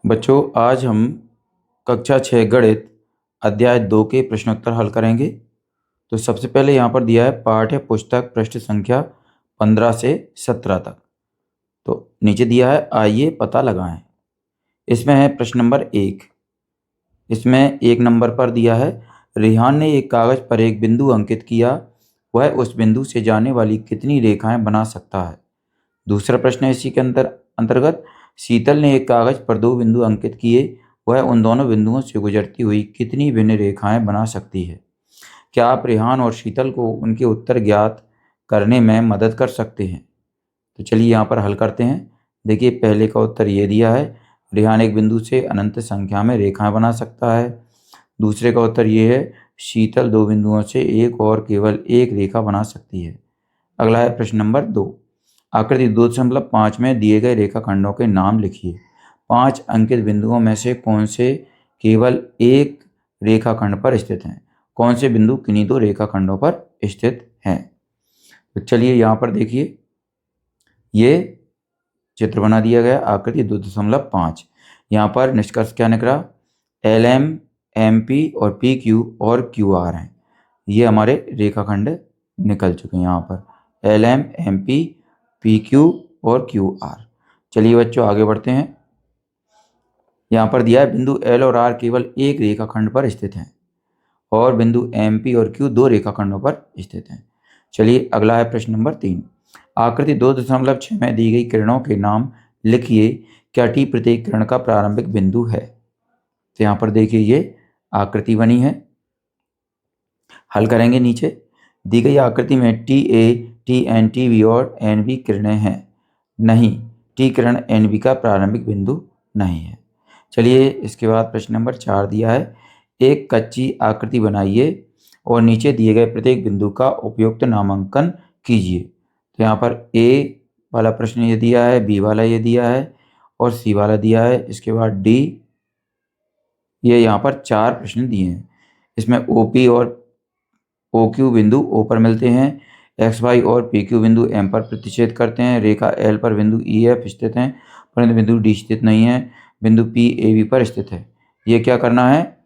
बच्चों, आज हम कक्षा 6 गणित अध्याय 2 के प्रश्नोत्तर हल करेंगे। तो सबसे पहले यहाँ पर दिया है पाठ्य पुस्तक पृष्ठ संख्या 15 से 17 तक। तो नीचे दिया है आइए पता लगाएं। इसमें है प्रश्न नंबर 1। इसमें 1 नंबर पर दिया है रेहान ने एक कागज़ पर एक बिंदु अंकित किया, वह उस बिंदु से जाने वाली कितनी रेखाएं बना सकता है। दूसरा प्रश्न है इसी के अंतर्गत शीतल ने एक कागज पर 2 बिंदु अंकित किए, वह उन दोनों बिंदुओं से गुजरती हुई कितनी भिन्न रेखाएं बना सकती है। क्या आप रेहान और शीतल को उनके उत्तर ज्ञात करने में मदद कर सकते हैं। तो चलिए यहाँ पर हल करते हैं। देखिए, पहले का उत्तर ये दिया है, रेहान एक बिंदु से अनंत संख्या में रेखाएं बना सकता है। दूसरे का उत्तर ये है, शीतल 2 बिंदुओं से एक और केवल एक रेखा बना सकती है। अगला है प्रश्न नंबर 2। आकृति 2.5 में दिए गए रेखाखंडों के नाम लिखिए। 5 अंकित बिंदुओं में से कौन से केवल एक रेखाखंड पर स्थित हैं। कौन से बिंदु किन्हीं 2 रेखाखंडों पर स्थित हैं। तो चलिए यहाँ पर देखिए, ये चित्र बना दिया गया आकृति 2.5। यहाँ पर निष्कर्ष क्या निकला, LM, MP और PQ और QR हैं। ये हमारे रेखाखंड निकल चुके हैं यहाँ पर LM, MP, PQ और QR। चलिए बच्चों, आगे बढ़ते हैं। यहाँ पर दिया है बिंदु L और R केवल एक रेखाखंड पर स्थित हैं और बिंदु MP और Q 2 रेखाखंडों पर स्थित हैं। चलिए अगला है प्रश्न नंबर 3। आकृति 2.6 में दी गई किरणों के नाम लिखिए। क्या T प्रत्येक किरण का प्रारंभिक बिंदु है। तो यहाँ पर देखिए, ये आकृति बनी है। हल करेंगे। नीचे दी गई आकृति में TA, TN, TB और NB किरणें हैं। नहीं, T किरण NB का प्रारंभिक बिंदु नहीं है। चलिए इसके बाद प्रश्न नंबर 4 दिया है, एक कच्ची आकृति बनाइए और नीचे दिए गए प्रत्येक बिंदु का उपयुक्त नामांकन कीजिए। तो यहाँ पर A वाला प्रश्न ये दिया है, B वाला ये दिया है और C वाला दिया है। इसके बाद D, ये यहाँ पर 4 प्रश्न दिए हैं। इसमें OP और OQ बिंदु O पर मिलते हैं, XY और PQ बिंदु M पर प्रतिच्छेद करते हैं, रेखा L पर बिंदु EF स्थित हैं परंतु बिंदु D स्थित नहीं है, बिंदु P AB पर स्थित है। ये क्या करना है,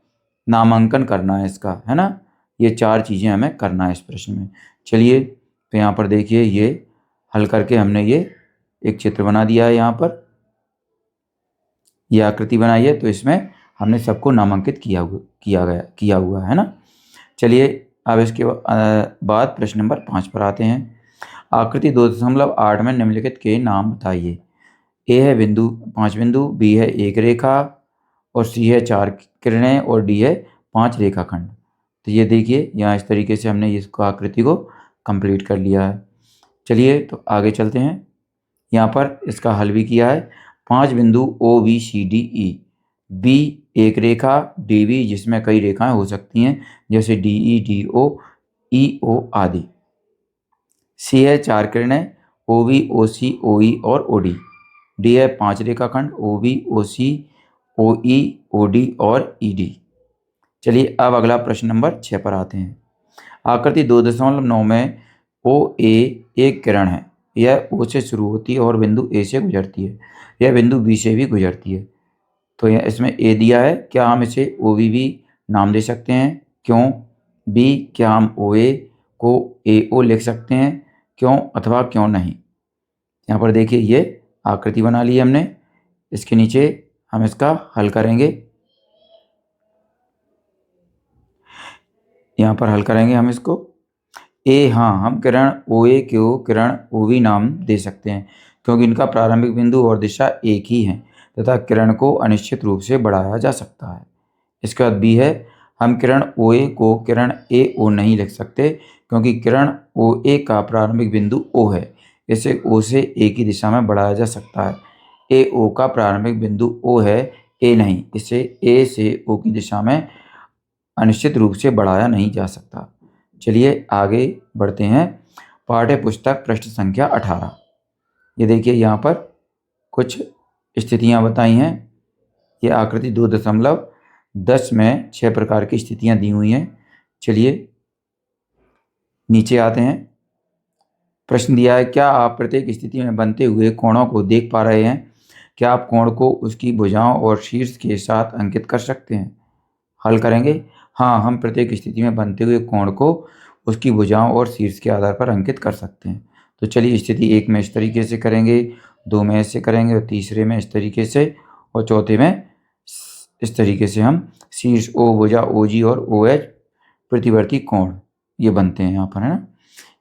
नामांकन करना है इसका, है ना। ये 4 चीज़ें हमें करना है इस प्रश्न में। चलिए तो यहाँ पर देखिए, ये हल करके हमने ये एक चित्र बना दिया है। यहाँ पर यह आकृति बनाई है, तो इसमें हमने सबको नामांकित किया हुआ है ना। चलिए अब इसके बाद प्रश्न नंबर 5 पर आते हैं। आकृति 2.8 में निम्नलिखित के नाम बताइए। A है 5 बिंदु, B है एक रेखा और C है 4 किरणें और D है 5 रेखाखंड। तो ये देखिए, यहाँ इस तरीके से हमने इसको आकृति को कंप्लीट कर लिया है। चलिए तो आगे चलते हैं। यहाँ पर इसका हल भी किया है। 5 बिंदु OBCDE, B एक रेखा, DB जिसमें कई रेखाएं हो सकती हैं जैसे DE, DO, EO आदि। C है 4 किरणें, OB, OC, OE और OD। D है 5 रेखाखंड, OB, OC, OE, OD और ED। चलिए अब अगला प्रश्न नंबर 6 पर आते हैं। आकृति 2.9 में OA एक किरण है। यह O से शुरू होती है और बिंदु A से गुजरती है। यह बिंदु B से भी गुजरती है। तो यह इसमें A दिया है, क्या हम इसे OB भी नाम दे सकते हैं, क्यों। B, क्या हम OA को AO लिख सकते हैं, क्यों अथवा क्यों नहीं। यहाँ पर देखिए, ये आकृति बना ली हमने। इसके नीचे हम इसका हल करेंगे। यहाँ पर हल करेंगे हम इसको। हाँ, हम किरण OA को किरण OB नाम दे सकते हैं क्योंकि इनका प्रारंभिक बिंदु और दिशा एक ही है तथा किरण को अनिश्चित रूप से बढ़ाया जा सकता है। इसके बाद B है, हम किरण OA को किरण AO नहीं लिख सकते क्योंकि किरण OA का प्रारंभिक बिंदु O है। इसे O से A की दिशा में बढ़ाया जा सकता है। AO का प्रारंभिक बिंदु O है, A नहीं। इसे A से O की दिशा में अनिश्चित रूप से बढ़ाया नहीं जा सकता। चलिए आगे बढ़ते हैं। पाठ्य पुस्तक पृष्ठ संख्या 18। ये देखिए, यहाँ पर कुछ स्थितियाँ बताई हैं। ये आकृति 2.10 में 6 प्रकार की स्थितियाँ दी हुई हैं। चलिए नीचे आते हैं। प्रश्न दिया है, क्या आप प्रत्येक स्थिति में बनते हुए कोणों को देख पा रहे हैं। क्या आप कोण को उसकी भुजाओं और शीर्ष के साथ अंकित कर सकते हैं? हल करेंगे। हाँ, हम प्रत्येक स्थिति में बनते हुए कोण को उसकी भुजाओं और शीर्ष के आधार पर अंकित कर सकते हैं। तो चलिए स्थिति 1 में इस तरीके से करेंगे, 2 में ऐसे करेंगे और तीसरे में इस तरीके से और चौथे में इस तरीके से हम शीर्ष ओ, भुजा OG और OH प्रतिवर्ती कोण ये बनते हैं यहाँ पर, है ना।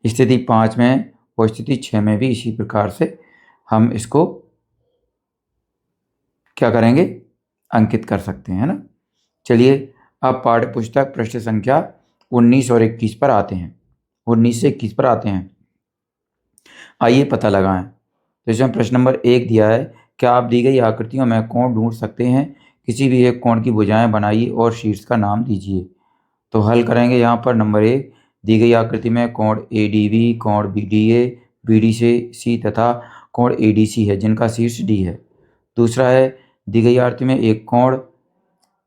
स्थिति 5 में और स्थिति 6 में भी इसी प्रकार से हम इसको क्या करेंगे, अंकित कर सकते हैं, है ना। चलिए अब पाठ्य पुस्तक पृष्ठ संख्या 19 और 21 पर आते हैं। 19 से 21 पर आते हैं। आइए पता लगाएं। तो इसमें प्रश्न नंबर 1 दिया है, क्या आप दी गई आकृतियों में कोण ढूंढ सकते हैं? किसी भी एक कोण की भुजाएं बनाइए और शीर्ष का नाम दीजिए। तो हल करेंगे। यहाँ पर नंबर 1, दी गई आकृति में कोण ADB, कोण BDA, BDC तथा कोण ADC है जिनका शीर्ष D है। दूसरा है, दी गई आकृति में एक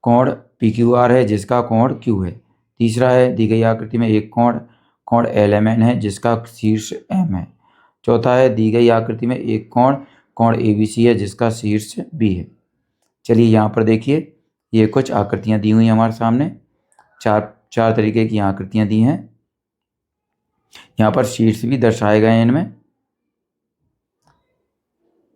कोण PQR है जिसका कोण Q है। तीसरा है, दी गई आकृति में एक कोण LMN है जिसका शीर्ष M है। चौथा है, दी गई आकृति में एक कोण ABC है जिसका शीर्ष B है। चलिए यहाँ पर देखिए, ये कुछ आकृतियाँ दी हुई हैं हमारे सामने। चार तरीके की आकृतियाँ दी हैं। यहाँ पर शीर्ष भी दर्शाए गए हैं इनमें।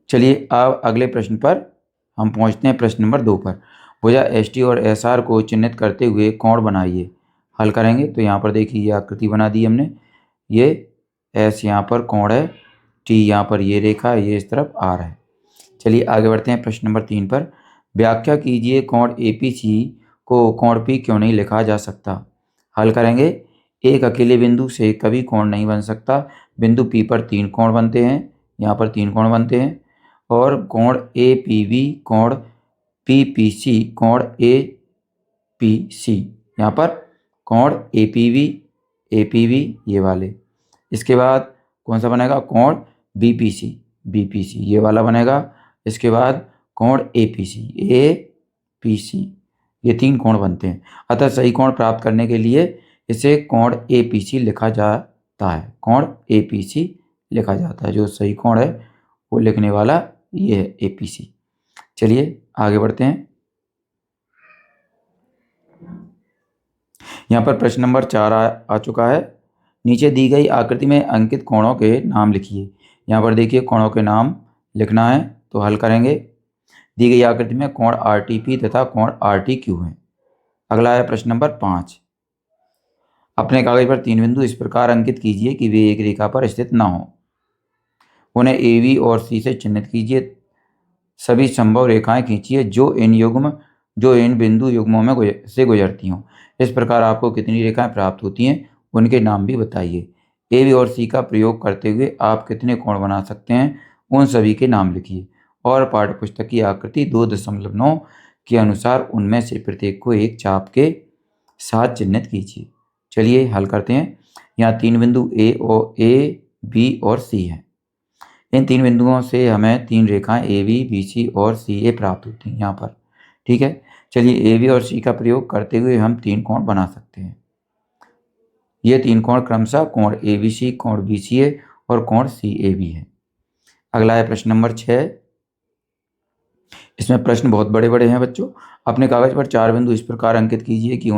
चलिए अब अगले प्रश्न पर हम पहुँचते हैं, प्रश्न नंबर 2 पर। भुजा ST और SR को चिन्हित करते हुए कोण बनाइए। हल करेंगे। तो यहाँ पर देखिए, ये आकृति बना दी हमने। ये S यहाँ पर कोण है, T यहाँ पर ये रेखा है, ये इस तरफ R है। चलिए आगे बढ़ते हैं प्रश्न नंबर 3 पर। व्याख्या कीजिए, कोण APC को कोण P क्यों नहीं लिखा जा सकता? हल करेंगे। एक अकेले बिंदु से कभी कोण नहीं बन सकता। बिंदु P पर 3 कोण बनते हैं, यहाँ पर 3 कोण बनते हैं। और कोण APB, कोण PPC, कोण APC, यहाँ पर कोण APB ये वाले। इसके बाद कौन सा बनेगा? कोण BPC ये वाला बनेगा। इसके बाद कोण APC ये 3 कोण बनते हैं। अतः सही कोण प्राप्त करने के लिए इसे कोण APC लिखा जाता है। कोण APC लिखा जाता है। जो सही कोण है वो लिखने वाला ये है APC। चलिए आगे बढ़ते हैं। यहाँ पर प्रश्न नंबर 4 आ चुका है। नीचे दी गई आकृति में अंकित कोणों के नाम लिखिए। यहाँ पर देखिए, कोणों के नाम लिखना है। तो हल करेंगे। दी गई आकृति में कोण RTP तथा कोण RTQ है। अगला है प्रश्न नंबर 5। अपने कागज पर 3 बिंदु इस प्रकार अंकित कीजिए कि वे एक रेखा पर स्थित न हो। उन्हें AB और C से चिन्हित कीजिए। सभी संभव रेखाएं खींचिए जो इन बिंदु युग्मों में से गुजरती हों। इस प्रकार आपको कितनी रेखाएं प्राप्त होती हैं, उनके नाम भी बताइए। AB और C का प्रयोग करते हुए आप कितने कोण बना सकते हैं, उन सभी के नाम लिखिए। और पाठ्यपुस्तक की आकृति 2.9 के अनुसार उनमें से प्रत्येक को एक चाप के साथ चिन्हित कीजिए। चलिए हल करते हैं। यहाँ 3 बिंदु A, B और C हैं। इन 3 बिंदुओं से हमें 3 रेखाएं AB, BC और CA प्राप्त होती हैं यहाँ पर। ठीक है। चलिए AB और C का प्रयोग करते हुए हम 3 कोण बना सकते हैं। ये 3 कोण क्रमशः कोण ABC, कोण BCA और कोण CAB है। अगला है प्रश्न नंबर 6। इसमें प्रश्न बहुत बड़े बड़े हैं बच्चों। अपने कागज पर 4 बिंदु इस प्रकार अंकित कीजिए कि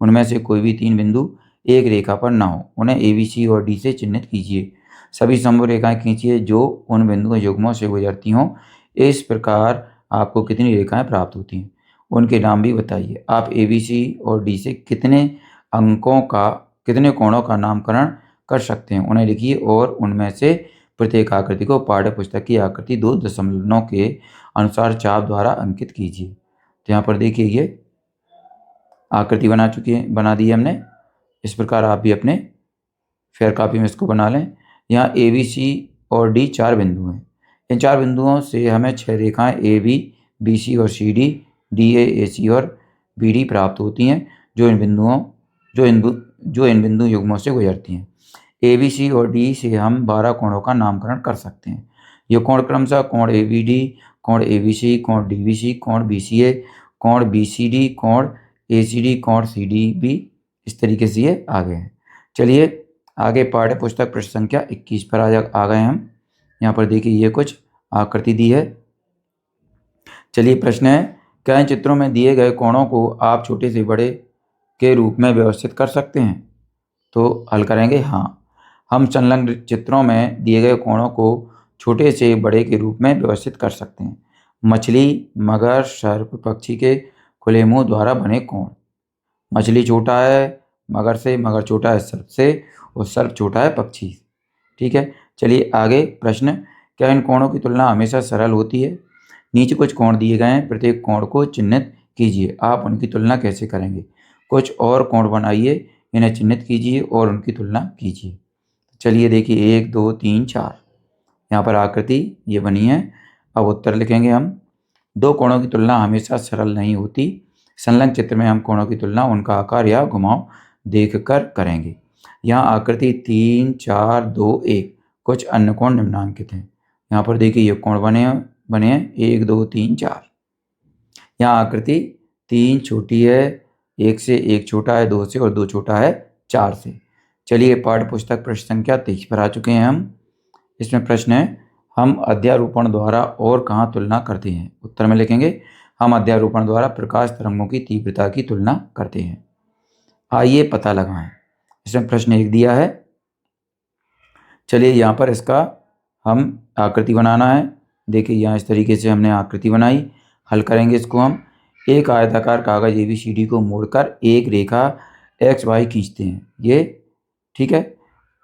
उनमें से कोई भी 3 बिंदु एक रेखा पर न हो। उन्हें AB, C और D से चिन्हित कीजिए। सभी संभव रेखाएं खींचिए जो उन बिंदुओं युग्मों से गुजरती हों। इस प्रकार आपको कितनी रेखाएं प्राप्त होती हैं, उनके नाम भी बताइए। आप ABC और D से कितने कोणों का नामकरण कर सकते हैं, उन्हें लिखिए और उनमें से प्रत्येक आकृति को पाठ्यपुस्तक की आकृति 2.9 के अनुसार चाप द्वारा अंकित कीजिए। तो यहाँ पर देखिए, ये आकृति बना दी है हमने। इस प्रकार आप भी अपने फेयर कॉपी में इसको बना लें। यहाँ ABC और D 4 बिंदु हैं। इन 4 बिंदुओं से हमें 6 रेखाएं AB, BC और CD, DA, AC और BD प्राप्त होती हैं जो इन बिंदु युग्मों से गुजरती हैं। ABC और D से हम 12 कोणों का नामकरण कर सकते हैं। ये कोण क्रमशः कोण ABD, कोण ABC, कोण DBC, कोण BCA, कोण BCD, कोण ACD, कोण CDB, इस तरीके से ये आ गए हैं। चलिए आगे पाठ्य पुस्तक प्रश्न संख्या 21 पर आ गए हम। यहाँ पर देखिए, ये कुछ आकृति दी है। चलिए प्रश्न है, क्या इन चित्रों में दिए गए कोणों को आप छोटे से बड़े के रूप में व्यवस्थित कर सकते हैं? तो हल करेंगे हाँ। हम संलग्न चित्रों में दिए गए कोणों को छोटे से बड़े के रूप में व्यवस्थित कर सकते हैं। मछली, मगर, सर्प, पक्षी के खुले मुंह द्वारा बने कोण। मछली छोटा है मगर से, मगर छोटा है सर्प से, और सर्प छोटा है पक्षी से। ठीक है, चलिए आगे प्रश्न, क्या इन कोणों की तुलना हमेशा सरल होती है? नीचे कुछ कोण दिए गए हैं, प्रत्येक कोण को चिन्हित कीजिए। आप उनकी तुलना कैसे करेंगे? कुछ और कोण बनाइए, इन्हें चिन्हित कीजिए और उनकी तुलना कीजिए। चलिए देखिए 1 2 3 4, यहाँ पर आकृति ये बनी है। अब उत्तर लिखेंगे हम। दो कोणों की तुलना हमेशा सरल नहीं होती। संलग्न चित्र में हम कोणों की तुलना उनका आकार या घुमाव देखकर करेंगे। यहाँ आकृति 3 4 2 1, कुछ अन्य कोण निम्नांकित हैं। यहाँ पर देखिए ये कोण बने हैं 1 2 3 4। यहाँ आकृति 3 छोटी है 1 से, 1 छोटा है 2 से, और 2 छोटा है 4 से। चलिए पाठ्य पुस्तक प्रश्न संख्या 23 पर आ चुके हैं हम। इसमें प्रश्न है, हम अध्यारोपण द्वारा और कहाँ तुलना करते हैं? उत्तर में लिखेंगे, हम अध्यारोपण द्वारा प्रकाश तरंगों की तीव्रता की तुलना करते हैं। आइए पता लगाएं। इसमें प्रश्न 1 दिया है। चलिए यहाँ पर इसका हम आकृति बनाना है। देखिए यहाँ इस तरीके से हमने आकृति बनाई। हल करेंगे इसको हम। एक आयताकार कागज ABCD को मोड़कर एक रेखा XY खींचते हैं, ये ठीक है।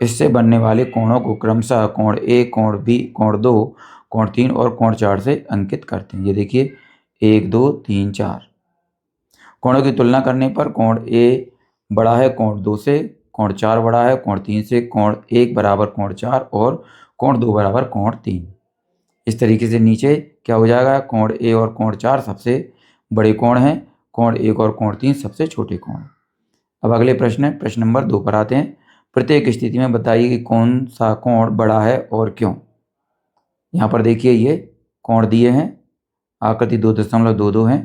इससे बनने वाले कोणों को क्रमशः कोण A, कोण B, कोण 2, कोण 3 और कोण 4 से अंकित करते हैं। ये देखिए 1 2 3 4। कोणों की तुलना करने पर कोण A बड़ा है कोण 2 से, कोण 4 बड़ा है कोण 3 से, कोण 1 बराबर कोण 4 और कोण 2 बराबर कोण 3। इस तरीके से नीचे क्या हो जाएगा, कोण A और कोण 4 सबसे बड़े कोण हैं, कोण 1 और कोण 3 सबसे छोटे कोण। अब अगले प्रश्न, प्रश्न नंबर 2 पर आते हैं। प्रत्येक स्थिति में बताइए कि कौन सा कोण बड़ा है और क्यों। यहाँ पर देखिए ये कोण दिए हैं, आकृति 2.22 है।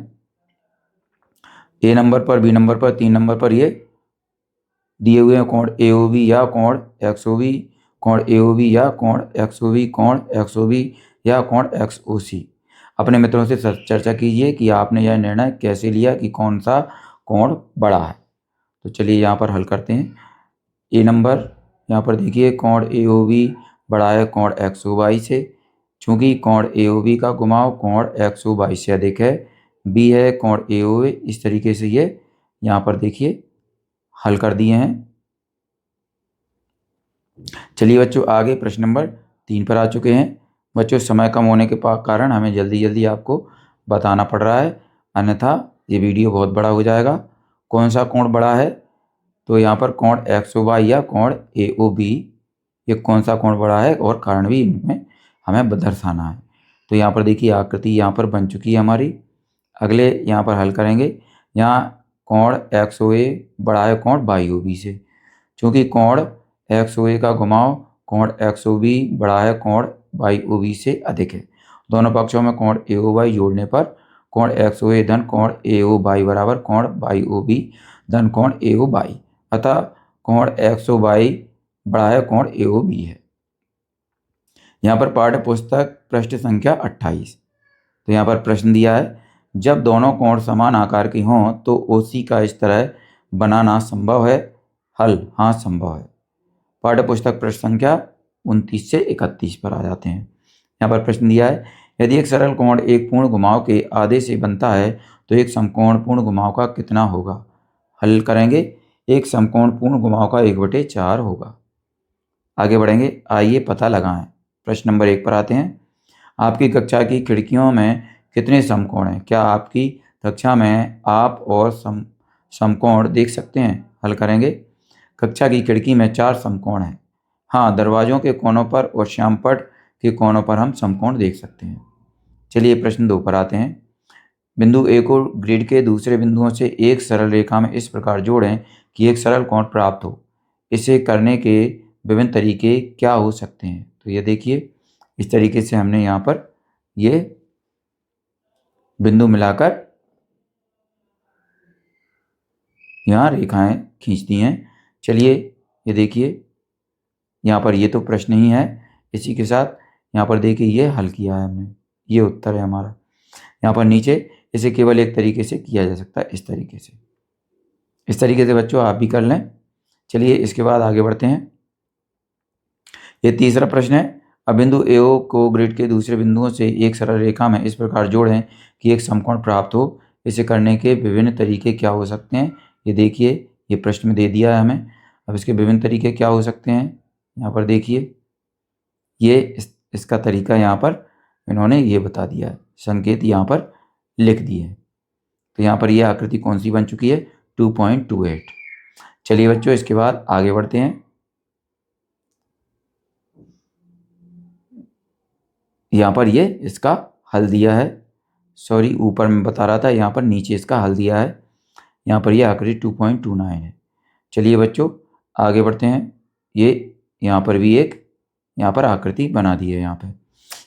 A नंबर पर, B नंबर पर, 3 नंबर पर ये दिए हुए हैं कोण AOB या कोण XOB, कोण AOB या कोण XOB, कोण XOB या कोण XOC। अपने मित्रों से चर्चा कीजिए कि आपने यह निर्णय कैसे लिया कि कौन सा कोण बड़ा है। तो चलिए यहाँ पर हल करते हैं। A नंबर, यहाँ पर देखिए कोण AOB बड़ा है कोण XOY से, चूँकि कोण AOB का घुमाव कोण XOY से अधिक है। B है कोण AOA। इस तरीके से ये यहाँ पर देखिए हल कर दिए हैं। चलिए बच्चों आगे प्रश्न नंबर 3 पर आ चुके हैं। बच्चों समय कम होने के कारण हमें जल्दी जल्दी आपको बताना पड़ रहा है, अन्यथा ये वीडियो बहुत बड़ा हो जाएगा। कौन सा कोण बड़ा है? तो यहाँ पर कोण XOY या कोण AOB, ये कौन सा कोण बड़ा है और कारण भी इनमें हमें दर्शाना है। तो यहाँ पर देखिए आकृति यहाँ पर बन चुकी है हमारी। अगले यहाँ पर हल करेंगे। यहाँ कोण XOA बड़ा है कोण YOB से, चूँकि कोण XOA का घुमाव कोण XOB बड़ा है कोण YOB से अधिक है। दोनों पक्षों में कोण AOY जोड़ने पर कोण XOA धन कोण AOY बराबर कोण YOB धन कोण AOY, अतः कोण XOY बड़ा है कोण AOB है। यहाँ पर पाठ्य पुस्तक पृष्ठ संख्या 28। तो यहाँ पर प्रश्न दिया है, जब दोनों कोण समान आकार के हों तो OC का इस तरह बनाना संभव है? हल, हाँ संभव है। पाठ्य पुस्तक पृष्ठ संख्या 29 से 31 पर आ जाते हैं। यहाँ पर प्रश्न दिया है, यदि एक सरल कोण एक पूर्ण घुमाव के आधे से बनता है तो एक समकोण पूर्ण घुमाव का कितना होगा? हल करेंगे। एक समकोण पूर्ण घुमाव का 1/4 होगा। आगे बढ़ेंगे, आइए पता लगाएं। प्रश्न नंबर 1 पर आते हैं। आपकी कक्षा की खिड़कियों में कितने समकोण हैं? क्या आपकी कक्षा में आप और समकोण देख सकते हैं? हल करेंगे। कक्षा की खिड़की में 4 समकोण हैं। हाँ, दरवाजों के कोनों पर और श्यामपट्ट के कोनों पर हम समकोण देख सकते हैं। चलिए प्रश्न 2 पर आते हैं। बिंदु A को ग्रिड के दूसरे बिंदुओं से एक सरल रेखा में इस प्रकार जोड़ें कि एक सरल कोण प्राप्त हो। इसे करने के विभिन्न तरीके क्या हो सकते हैं? तो ये देखिए इस तरीके से हमने यहाँ पर ये बिंदु मिलाकर यहाँ रेखाएं खींच दी हैं। चलिए ये देखिए यहाँ पर ये तो प्रश्न ही है, इसी के साथ यहाँ पर देखिए ये हल किया है हमने, ये उत्तर है हमारा। यहाँ पर नीचे इसे केवल एक तरीके से किया जा सकता है, इस तरीके से बच्चों आप भी कर लें। चलिए इसके बाद आगे बढ़ते हैं। ये तीसरा प्रश्न है, अब बिंदु ए को ग्रिड के दूसरे बिंदुओं से एक सरल रेखा में इस प्रकार जोड़ें कि एक समकोण प्राप्त हो। इसे करने के विभिन्न तरीके क्या हो सकते हैं? ये देखिए, ये प्रश्न में दे दिया है हमें। अब इसके विभिन्न तरीके क्या हो सकते हैं, यहाँ पर देखिए, ये इसका तरीका यहाँ पर इन्होंने ये बता दिया है, संकेत यहाँ पर लिख दिए हैं। तो यहाँ पर ये आकृति कौन सी बन चुकी है? 2.28। चलिए बच्चों इसके बाद आगे बढ़ते हैं। यहाँ पर ये इसका हल दिया है, सॉरी ऊपर मैं बता रहा था, यहाँ पर नीचे इसका हल दिया है। यहाँ पर ये आकृति 2.29 है। चलिए बच्चों आगे बढ़ते हैं। ये यहाँ पर भी एक यहाँ पर आकृति बना दी है यहाँ पे।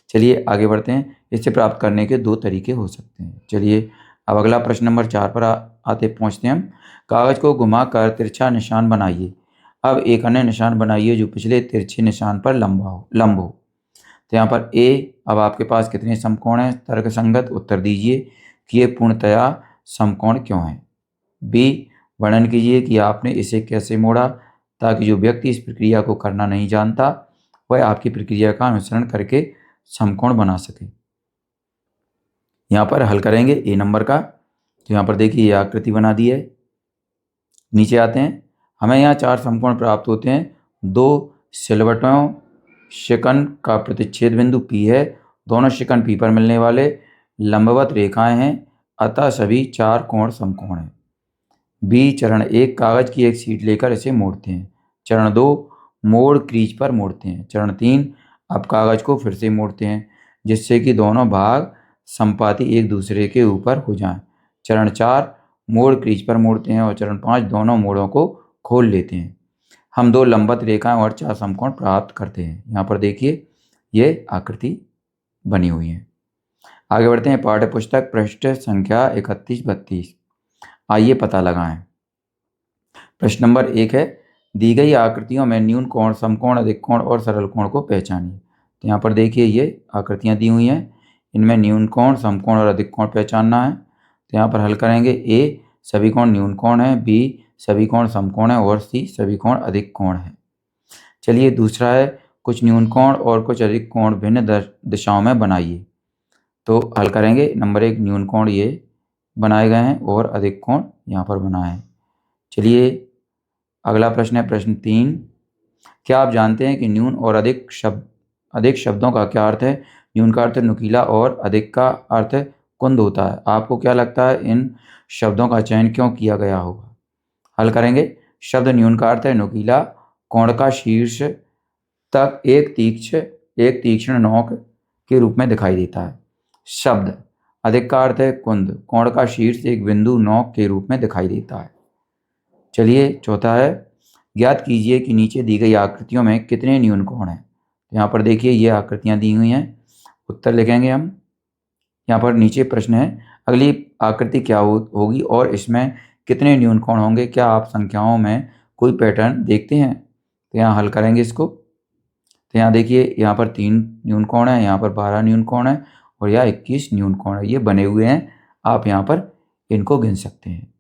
चलिए आगे बढ़ते हैं। इसे प्राप्त करने के दो तरीके हो सकते हैं। चलिए अब अगला प्रश्न नंबर 4 पर आते पहुँचते हैं हम। कागज़ को घुमाकर तिरछा निशान बनाइए। अब एक अन्य निशान बनाइए जो पिछले तिरछे निशान पर लंब हो। तो यहाँ पर ए, अब आपके पास कितने समकोण हैं? तर्कसंगत उत्तर दीजिए कि ये पूर्णतया समकोण क्यों है। बी, वर्णन कीजिए कि आपने इसे कैसे मोड़ा ताकि जो व्यक्ति इस प्रक्रिया को करना नहीं जानता वह आपकी प्रक्रिया का अनुसरण करके समकोण बना सके। यहाँ पर हल करेंगे ए नंबर का। तो यहाँ पर देखिए ये आकृति बना दी है। नीचे आते हैं, हमें यहाँ 4 समकोण प्राप्त होते हैं। 2 सिलवटों शिकन का प्रतिच्छेद बिंदु P है। दोनों शिकन P पर मिलने वाले लंबवत रेखाएं हैं, अतः सभी 4 कोण समकोण हैं। बी, चरण 1, कागज की एक शीट लेकर इसे मोड़ते हैं। चरण 2, मोड़ क्रीज पर मोड़ते हैं। चरण 3, अब कागज को फिर से मोड़ते हैं जिससे कि दोनों भाग संपाती एक दूसरे के ऊपर हो जाएं। चरण 4, मोड़ क्रीज पर मोड़ते हैं और चरण 5, दोनों मोड़ों को खोल लेते हैं। हम 2 लंबवत रेखाएं और 4 समकोण प्राप्त करते हैं। यहाँ पर देखिए ये आकृति बनी हुई है। आगे बढ़ते हैं। पाठ्य पुस्तक पृष्ठ संख्या 31-32। आइए पता लगाएं। प्रश्न नंबर 1 है, दी गई आकृतियों में न्यून कोण, समकोण, अधिक कोण और सरल कोण को पहचानिए। तो यहाँ पर देखिए ये आकृतियाँ दी हुई हैं, इनमें न्यून कोण, समकोण और अधिक कोण पहचानना है। तो यहाँ पर हल करेंगे। ए, सभी कोण न्यून कोण है। बी, सभी कोण समकोण है। और सी, सभी कोण अधिक कोण है। चलिए दूसरा है, कुछ न्यून कोण और कुछ अधिक कोण भिन्न दिशाओं में बनाइए। तो हल करेंगे। नंबर 1, न्यून कोण ये बनाए गए हैं और अधिक कोण यहाँ पर बना है। चलिए अगला प्रश्न है प्रश्न 3, क्या आप जानते हैं कि न्यून और अधिक शब्दों का क्या अर्थ है? न्यून का अर्थ नुकीला और अधिक का अर्थ कुंद होता है। आपको क्या लगता है इन शब्दों का चयन क्यों किया गया होगा? हल करेंगे। शब्द न्यून का अर्थ है नुकीला, कोण का शीर्ष तक एक तीक्ष्ण नोक के रूप में दिखाई देता है। शब्द अधिक का अर्थ है कुंद, कोण का शीर्ष एक बिंदु नोक के रूप में दिखाई देता है। चलिए चौथा है, ज्ञात कीजिए कि नीचे दी गई आकृतियों में कितने न्यून कोण हैं। यहाँ पर देखिए ये आकृतियाँ दी हुई हैं, उत्तर लिखेंगे हम। यहाँ पर नीचे प्रश्न है, अगली आकृति क्या होगी और इसमें कितने न्यून कोण होंगे? क्या आप संख्याओं में कोई पैटर्न देखते हैं? तो यहाँ हल करेंगे इसको। तो यहाँ देखिए यहाँ पर 3 न्यून कोण है, यहाँ पर 12 न्यून कोण है और यहाँ 21 न्यून कोण है। ये बने हुए हैं, आप यहाँ पर इनको गिन सकते हैं।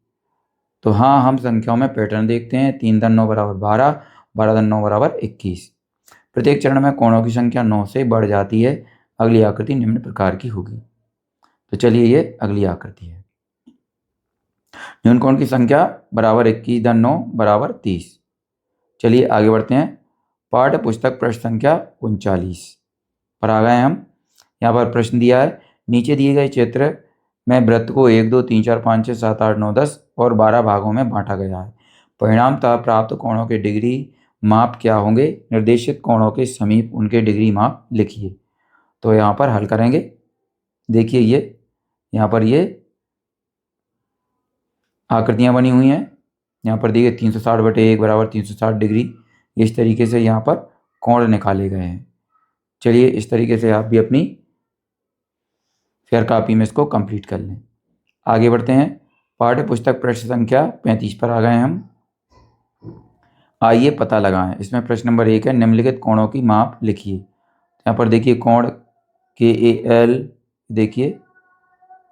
तो हाँ, हम संख्याओं में पैटर्न देखते हैं। 3 × 9 = 12, 12 × 9 = 21। प्रत्येक चरण में कोणों की संख्या 9 से बढ़ जाती है। अगली आकृति निम्न प्रकार की होगी। तो चलिए ये अगली आकृति है। न्यून कोण की संख्या बराबर 21 × 9 = 30। चलिए आगे बढ़ते हैं। पाठ्य पुस्तक पृष्ठ संख्या 39 पर आ गए हम। यहाँ पर प्रश्न दिया है, नीचे दिए गए चित्र में वृत्त को 1, 2, 3, 4, 5, 6, 7, 8, 9, 10 और 12 भागों में बांटा गया है। परिणामतः प्राप्त कोणों के डिग्री माप क्या होंगे? निर्देशित कोणों के समीप उनके डिग्री माप लिखिए। तो यहाँ पर हल करेंगे। देखिए ये यहाँ पर ये आकृतियाँ बनी हुई हैं। यहाँ पर देखिए 360/1 = 360 डिग्री। इस तरीके से यहाँ पर कोण निकाले गए हैं। चलिए इस तरीके से आप भी अपनी फेयर कॉपी में इसको कंप्लीट कर लें। आगे बढ़ते हैं। पाठ्य पुस्तक पृष्ठ संख्या 35 पर आ गए हम। आइए पता लगाएं। इसमें प्रश्न नंबर 1 है, निम्नलिखित कोणों की माप लिखिए। यहाँ पर देखिए कोण KAL, देखिए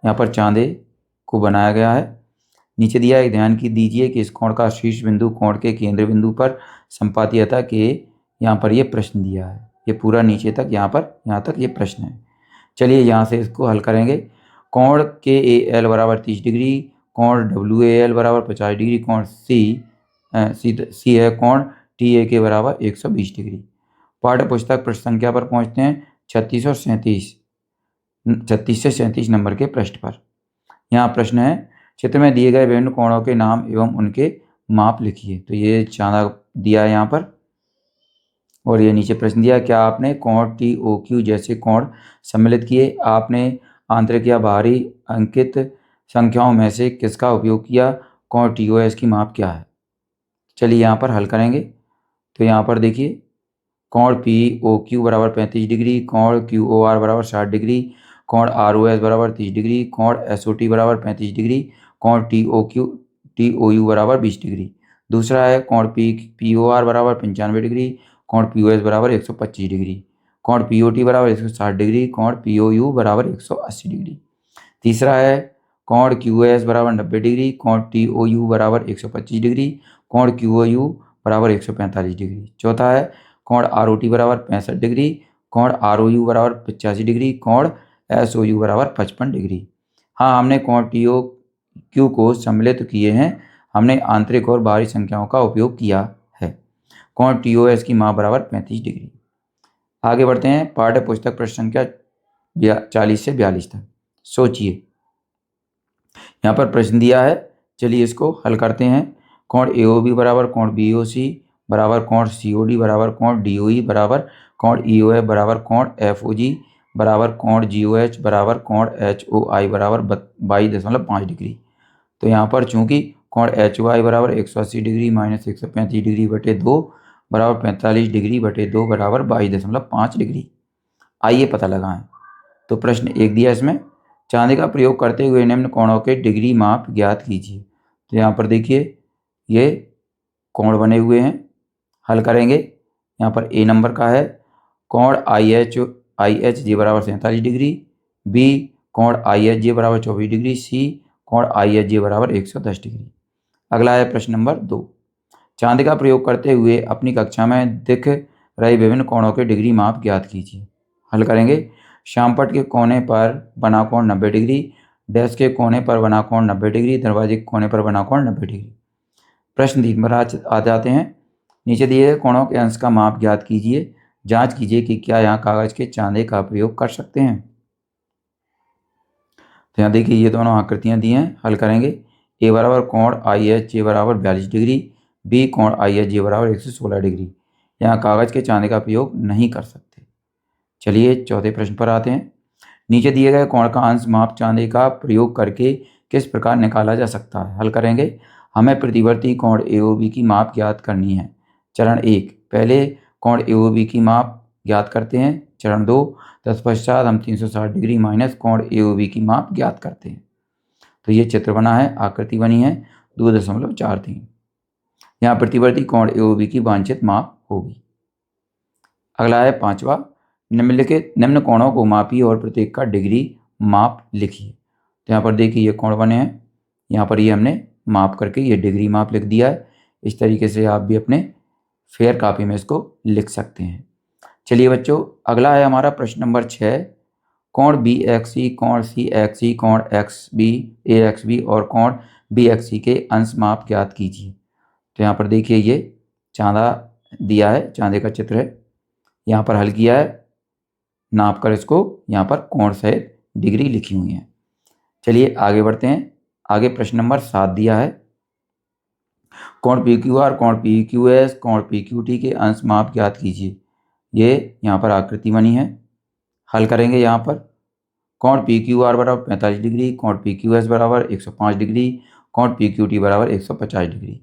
यहाँ पर चांदे को बनाया गया है। नीचे दिया है, ध्यान की दीजिए कि इस कोण का शीर्ष बिंदु कोण के केंद्र बिंदु पर संपातीयता के, यहाँ पर ये प्रश्न दिया है। ये पूरा नीचे तक यहाँ तक ये प्रश्न है। चलिए यहाँ से इसको हल करेंगे। कोण के ए एल बराबर 30 डिग्री, कोण डब्ल्यू ए एल बराबर 50 डिग्री, कोण सी है कोण टी ए के बराबर 120 डिग्री। पाठ्य पुस्तक प्रश्न संख्या पर पहुँचते हैं 36 और 37 से 37 नंबर के पृष्ठ पर। यहाँ प्रश्न है, चित्र में दिए गए विभिन्न कोणों के नाम एवं उनके माप लिखिए। तो ये चांदा दिया है यहाँ पर, और ये नीचे प्रश्न दिया, क्या आपने कोण टी ओ क्यू जैसे कोण सम्मिलित किए? आपने आंतरिक या बाहरी अंकित संख्याओं में से किसका उपयोग किया? कोण टी ओ एस की माप क्या है? चलिए यहाँ पर हल करेंगे। तो यहाँ पर देखिए, कोण पी ओ क्यू बराबर 35 डिग्री, कोण क्यू ओ आर बराबर 60 डिग्री, कोण आर ओ एस बराबर 30 डिग्री, कोण एस ओ टी बराबर 35 डिग्री, कोण टी ओ यू बराबर 20 डिग्री। दूसरा है कोण पी ओ आर बराबर 95 डिग्री, कोण पी ओ एस बराबर 125 डिग्री, कोण पी ओ टी बराबर 160 डिग्री, कोण पी ओ यू बराबर 180 डिग्री। तीसरा है कोण क्यू एस बराबर 90 डिग्री, कोण टी ओ यू बराबर 125 डिग्री, कोण क्यू ओ यू बराबर 145 डिग्री। चौथा है कोण आर ओ टी बराबर 65 डिग्री, कोण आर ओ यू बराबर 85 डिग्री, कोण एस ओ यू बराबर 55 डिग्री। हाँ, हमने कोण टी ओ क्यू को सम्मिलित किए हैं, हमने आंतरिक और बाहरी संख्याओं का उपयोग किया है। कोण टी ओ एस की माप बराबर 35 डिग्री। आगे बढ़ते हैं, पाठ्य पुस्तक प्रश्न संख्या 40 से 42 तक। सोचिए, यहाँ पर प्रश्न दिया है, चलिए इसको हल करते हैं। कोण ए ओ बी बराबर कोण बी ओ सी बराबर कोण सी ओ डी बराबर कोण डी ओ ई बराबर कोण ई ओ एफ बराबर कोण एफ ओ जी बराबर कोण जी ओ एच बराबर कोण एच ओ आई बराबर 22.5 डिग्री। तो यहाँ पर चूंकि कोण एच ओ आई बराबर 180 डिग्री माइनस 135 डिग्री बटे 2 बराबर 45 डिग्री बटे 2 बराबर 22.5 डिग्री। आइए पता लगाएं। तो प्रश्न 1 दिया, इसमें चांदी का प्रयोग करते हुए निम्न कोणों के डिग्री माप ज्ञात कीजिए। तो यहाँ पर देखिए, ये कोण बने हुए हैं, हल करेंगे। यहाँ पर ए नंबर का है कोण आई एच जे बराबर 47 डिग्री, बी कोण आई एच जे बराबर 24 डिग्री, सी कोण आई एच जे बराबर 110 डिग्री। अगला है प्रश्न नंबर 2, चांदी का प्रयोग करते हुए अपनी कक्षा में दिख रहे विभिन्न कोणों के डिग्री माप ज्ञात कीजिए। हल करेंगे। श्यामपट्ट के कोने पर बना कोण 90 डिग्री, डेस्क के कोने पर बना कोण 90 डिग्री, दरवाजे के कोने पर बना कोण 90 डिग्री। प्रश्न 3 पर आ जाते हैं। नीचे दिए गए कोणों के अंश का माप ज्ञात कीजिए। जांच कीजिए कि क्या यहाँ कागज के चांदे का प्रयोग कर सकते हैं। तो यहाँ देखिए, ये दोनों आकृतियाँ दी हैं, हल करेंगे। ए बराबर कोण आई एच जे बराबर 42 डिग्री, बी कोण आई एच जे बराबर 116 डिग्री। यहाँ कागज के चांदे का प्रयोग नहीं कर सकते। चलिए चौथे प्रश्न पर आते हैं। नीचे दिए गए कोण का अंश माप चांदी का प्रयोग करके किस प्रकार निकाला जा सकता है। हल करेंगे। हमें प्रतिवर्ती कोण ए ओ बी की माप ज्ञात करनी है। चरण 1, पहले कोण ए ओ बी की माप ज्ञात करते हैं। चरण 2, तत्पश्चात हम 360 डिग्री माइनस कोण ए ओ बी की माप ज्ञात करते हैं। तो ये चित्र बना है, आकृति बनी है 2.43। यहाँ प्रतिवर्ती कोण ए ओ बी की वांछित माप होगी। अगला है 5वां, निम्नलिखित निम्न कोणों को मापिए और प्रत्येक का डिग्री माप लिखिए। तो यहाँ पर देखिए, ये कोण बने हैं, यहाँ पर ये हमने माप करके ये डिग्री माप लिख दिया है। इस तरीके से आप भी अपने फेयर कॉपी में इसको लिख सकते हैं। चलिए बच्चों, अगला है हमारा प्रश्न नंबर 6, कोण बी एक्स सी, कोण सी एक्स सी, कोण एक्स बी ए एक्स बी और कोण बी एक्स सी के अंश माप ज्ञात कीजिए। तो यहाँ पर देखिए, ये चांदा दिया है, चांदे का चित्र है, यहाँ पर हल किया है, नाप कर इसको यहाँ पर कोण सहित डिग्री लिखी हुई है। चलिए आगे बढ़ते हैं। आगे प्रश्न नंबर 7 दिया है, कोण पी क्यू आर, कोण पी क्यू एस, कोण पी क्यू टी के अंश माप ज्ञात कीजिए। ये यहाँ पर आकृति बनी है, हल करेंगे। यहाँ पर कोण पी क्यू आर बराबर 45 डिग्री, कोण पी क्यू एस बराबर 105 डिग्री, कोण पी क्यू टी बराबर 150 डिग्री।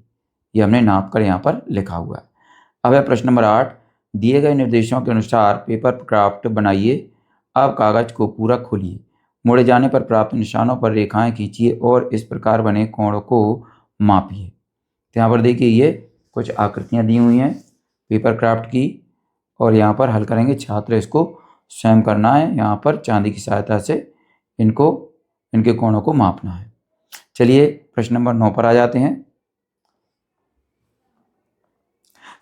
ये हमने नाप कर यहाँ पर लिखा हुआ है। अब है प्रश्न नंबर 8, दिए गए निर्देशों के अनुसार पेपर क्राफ्ट बनाइए। अब कागज को पूरा खोलिए, मुड़े जाने पर प्राप्त निशानों पर रेखाएं खींचिए और इस प्रकार बने कोण को मापिए। तो यहाँ पर देखिए, ये कुछ आकृतियाँ दी हुई हैं पेपर क्राफ्ट की, और यहाँ पर हल करेंगे। छात्र इसको स्वयं करना है, यहाँ पर चांदी की सहायता से इनको इनके कोणों को मापना है। चलिए प्रश्न नंबर 9 पर आ जाते हैं।